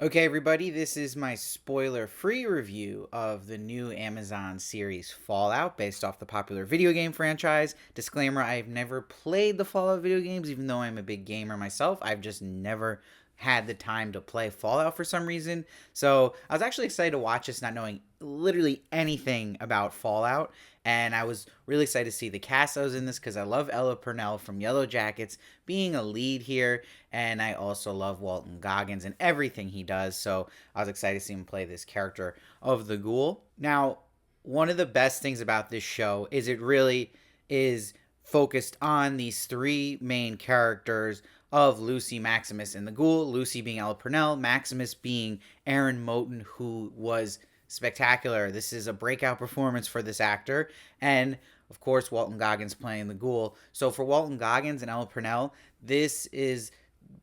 Okay, everybody, this is my spoiler free review of the new Amazon series Fallout based off the popular video game franchise. Disclaimer, I've never played the Fallout video games, even though I'm a big gamer myself. I've just never had the time to play Fallout for some reason. So I was actually excited to watch this, not knowing literally anything about Fallout. And I was really excited to see the cast that was in this because I love Ella Purnell from Yellow Jackets being a lead here, and I also love Walton Goggins and everything he does. So I was excited to see him play this character of the Ghoul. Now, one of the best things about this show is it really is focused on these three main characters of Lucy, Maximus, and the Ghoul. Lucy being Ella Purnell, Maximus being Aaron Moten, who was spectacular. This is a breakout performance for this actor, and of course Walton Goggins playing the Ghoul. So for Walton Goggins and Ella Purnell, this is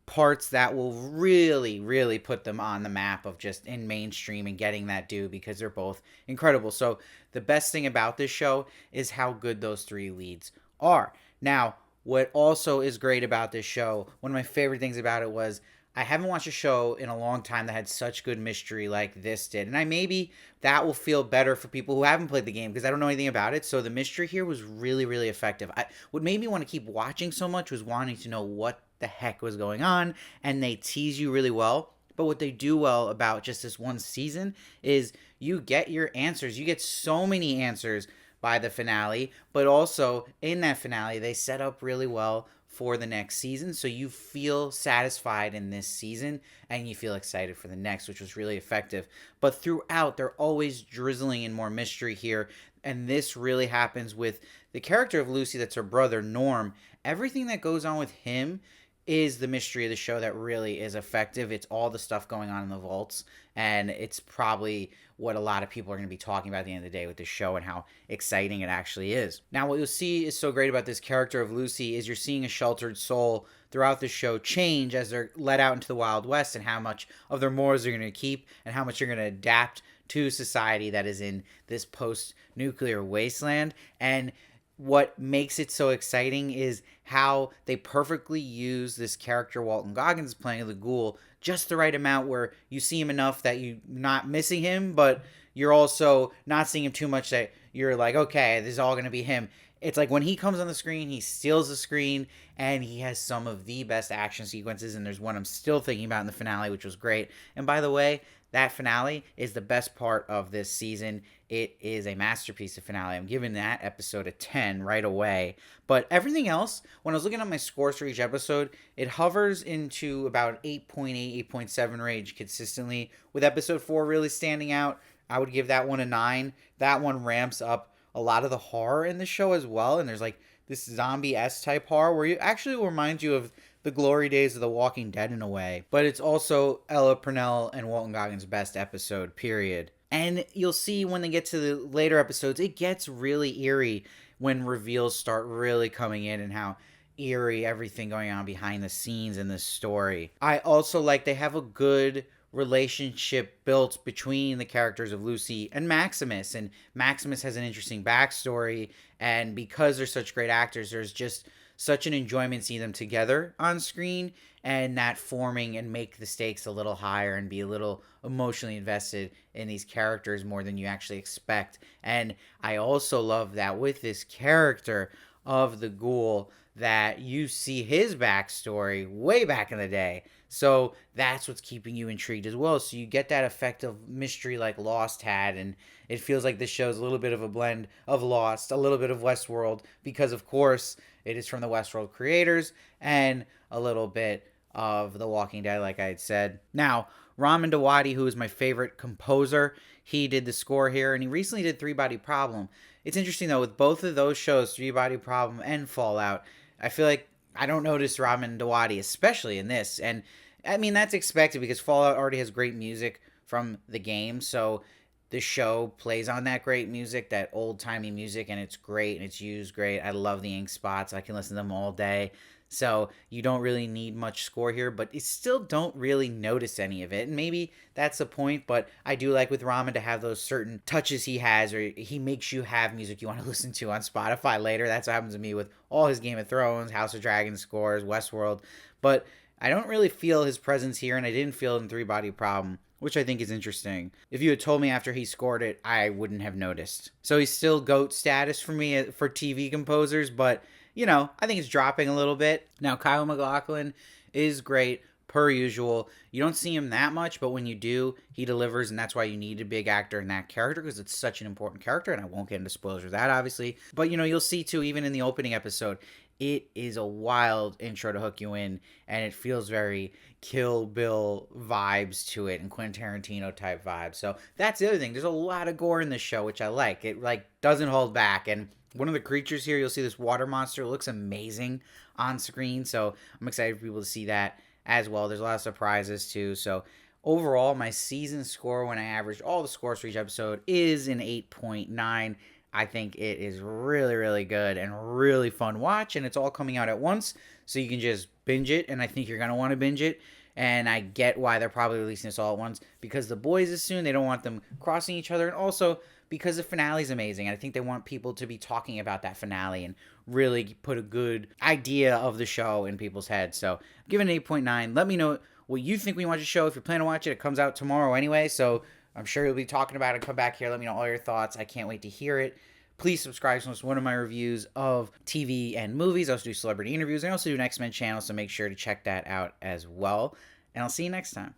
parts that will really, really put them on the map of just in mainstream and getting that due because they're both incredible. So the best thing about this show is how good those three leads are. Now, what also is great about this show, one of my favorite things about it was I haven't watched a show in a long time that had such good mystery like this did. And I maybe that will feel better for people who haven't played the game because I don't know anything about it. So the mystery here was really, really effective. What made me want to keep watching so much was wanting to know what the heck was going on. And they tease you really well. But what they do well about just this one season is you get your answers. You get so many answers by the finale, but also in that finale, they set up really well for the next season. So you feel satisfied in this season and you feel excited for the next, which was really effective. But throughout, they're always drizzling in more mystery here. And this really happens with the character of Lucy, that's her brother, Norm. Everything that goes on with him is the mystery of the show that really is effective. It's all the stuff going on in the vaults, and it's probably what a lot of people are going to be talking about at the end of the day with this show and how exciting it actually is. Now, what you'll see is so great about this character of Lucy is you're seeing a sheltered soul throughout the show change as they're let out into the Wild West, and how much of their morals they're going to keep and how much they're going to adapt to society that is in this post-nuclear wasteland. And what makes it so exciting is how they perfectly use this character Walton Goggins playing the Ghoul just the right amount where you see him enough that you're not missing him, but you're also not seeing him too much that you're like, okay, this is all going to be him. It's like when he comes on the screen, he steals the screen, and he has some of the best action sequences. And there's one I'm still thinking about in the finale, which was great. And by the way, that finale is the best part of this season. It is a masterpiece of finale. I'm giving that episode a 10 right away. But everything else, when I was looking at my scores for each episode, it hovers into about 8.8, 8.7 range consistently, with episode 4 really standing out. I would give that one a 9. That one ramps up a lot of the horror in the show as well. And there's like this zombie S type horror where you actually will remind you of the glory days of The Walking Dead in a way. But it's also Ella Purnell and Walton Goggins' best episode, period. And you'll see when they get to the later episodes, it gets really eerie when reveals start really coming in and how eerie everything going on behind the scenes in this story. I also like they have a good relationship built between the characters of Lucy and Maximus. And Maximus has an interesting backstory. And because they're such great actors, there's just such an enjoyment seeing them together on screen, and that forming and make the stakes a little higher and be a little emotionally invested in these characters more than you actually expect. And I also love that with this character of the Ghoul that you see his backstory way back in the day. So that's what's keeping you intrigued as well. So you get that effect of mystery like Lost had, and it feels like this show's a little bit of a blend of Lost, a little bit of Westworld, because of course it is from the Westworld creators, and a little bit of The Walking Dead, like I had said. Now, Ramin Djawadi, who is my favorite composer, he did the score here, and he recently did Three Body Problem. It's interesting though, with both of those shows, Three Body Problem and Fallout, I feel like I don't notice Ramin Djawadi, especially in this. And I mean, that's expected because Fallout already has great music from the game. So the show plays on that great music, that old timey music, and it's great and it's used great. I love the ink spots. I can listen to them all day. So you don't really need much score here, but you still don't really notice any of it. And maybe that's the point, but I do like with Ramen to have those certain touches he has, or he makes you have music you want to listen to on Spotify later. That's what happens to me with all his Game of Thrones, House of Dragons scores, Westworld. But I don't really feel his presence here, and I didn't feel it in Three Body Problem, which I think is interesting. If you had told me after he scored it, I wouldn't have noticed. So he's still GOAT status for me for TV composers, but, you know, I think it's dropping a little bit. Now, Kyle MacLachlan is great, per usual. You don't see him that much, but when you do, he delivers, and that's why you need a big actor in that character, because it's such an important character, and I won't get into spoilers with that, obviously. But, you know, you'll see, too, even in the opening episode, it is a wild intro to hook you in, and it feels very Kill Bill vibes to it and Quentin Tarantino type vibes. So that's the other thing. There's a lot of gore in this show, which I like. It like doesn't hold back. And one of the creatures here, you'll see this water monster. It looks amazing on screen. So I'm excited for people to see that as well. There's a lot of surprises too. So overall, my season score when I averaged all the scores for each episode is an 8.9. I think it is really, really good and really fun watch, and it's all coming out at once, so you can just binge it, and I think you're going to want to binge it, and I get why they're probably releasing this all at once, because The Boys is soon, they don't want them crossing each other, and also because the finale is amazing, and I think they want people to be talking about that finale and really put a good idea of the show in people's heads. So give it an 8.9. Let me know what you think we watch the show. If you're planning to watch it, it comes out tomorrow anyway, so I'm sure you'll be talking about it. Come back here. Let me know all your thoughts. I can't wait to hear it. Please subscribe to one of my reviews of TV and movies. I also do celebrity interviews. I also do an X-Men channel, so make sure to check that out as well. And I'll see you next time.